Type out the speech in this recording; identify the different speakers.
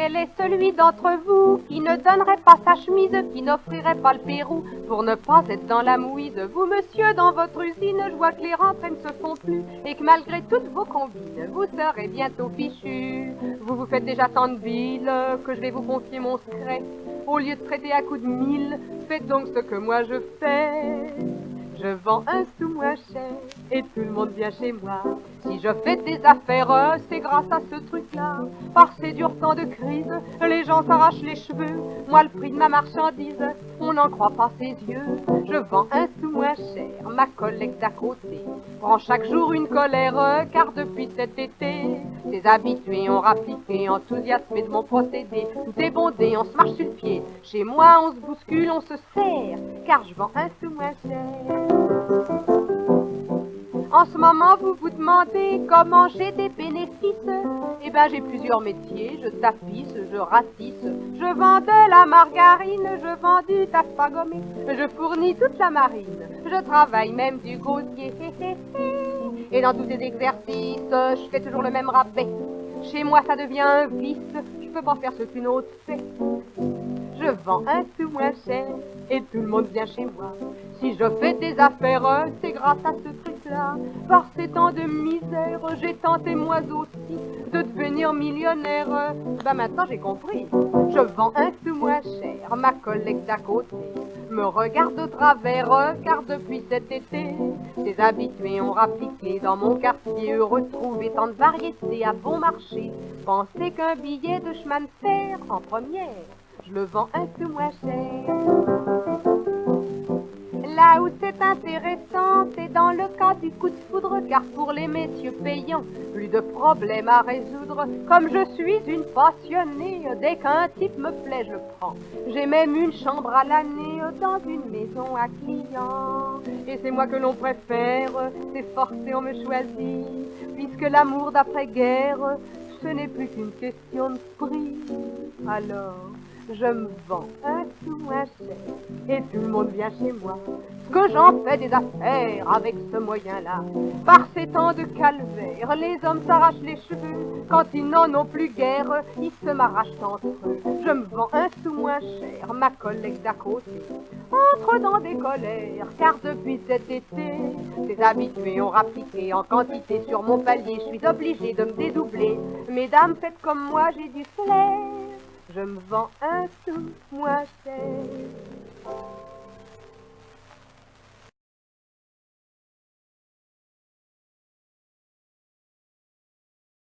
Speaker 1: Quel est celui d'entre vous qui ne donnerait pas sa chemise, qui n'offrirait pas le Pérou pour ne pas être dans la mouise? Vous, monsieur, dans votre usine, je vois que les rentrées ne se font plus et que malgré toutes vos combines, vous serez bientôt fichu. Vous vous faites déjà tant de billes que je vais vous confier mon secret. Au lieu de traiter à coups de 1000, faites donc ce que moi je fais. Je vends un sou moins cher et tout le monde vient chez moi. Si je fais des affaires, c'est grâce à ce truc-là. Par ces durs temps de crise, les gens s'arrachent les cheveux. Moi, le prix de ma marchandise, on n'en croit pas ses yeux. Je vends un sou moins cher, ma collègue d'à côté prend chaque jour une colère, car depuis cet été, ses habitués ont rappliqué, enthousiasmé de mon procédé. Tout est bondé, on se marche sur le pied. Chez moi, on se bouscule, on se serre, car je vends un sou moins cher. En ce moment, vous vous demandez comment j'ai des bénéfices. Eh ben, j'ai plusieurs métiers. Je tapisse, je ratisse, je vends de la margarine, je vends du tasse pas gommé, je fournis toute la marine, je travaille même du gosier. Et dans tous ces exercices, je fais toujours le même rabais. Chez moi, ça devient un vice. Je peux pas faire ce qu'une autre fait. Je vends un sou moins cher et tout le monde vient chez moi. Si je fais des affaires, c'est grâce à ce truc-là. Par ces temps de misère, j'ai tenté moi aussi de devenir millionnaire. Ben maintenant j'ai compris. Je vends un sou moins cher, ma collègue d'à côté me regarde au travers, car depuis cet été, ses habitués ont rappliqué dans mon quartier. Retrouver tant de variétés à bon marché. Pensez qu'un billet de chemin de fer en première, je le vends un sou moins cher. Là où c'est intéressant, c'est dans le cas du coup de foudre, car pour les messieurs payants, plus de problèmes à résoudre. Comme je suis une passionnée, dès qu'un type me plaît, je le prends. J'ai même une chambre à l'année dans une maison à clients. Et c'est moi que l'on préfère, c'est forcé on me choisit, puisque l'amour d'après-guerre, ce n'est plus qu'une question de prix. Alors, je me vends un sou moins cher et tout le monde vient chez moi. Que j'en fais des affaires avec ce moyen-là. Par ces temps de calvaire, les hommes s'arrachent les cheveux. Quand ils n'en ont plus guère, ils se m'arrachent entre eux. Je me vends un sou moins cher, ma collègue d'à côté entre dans des colères, car depuis cet été, ses habitués ont rappliqué en quantité sur mon palier. Je suis obligée de me dédoubler. Mesdames, faites comme moi, j'ai du flair. Je me vends un sou moins cher.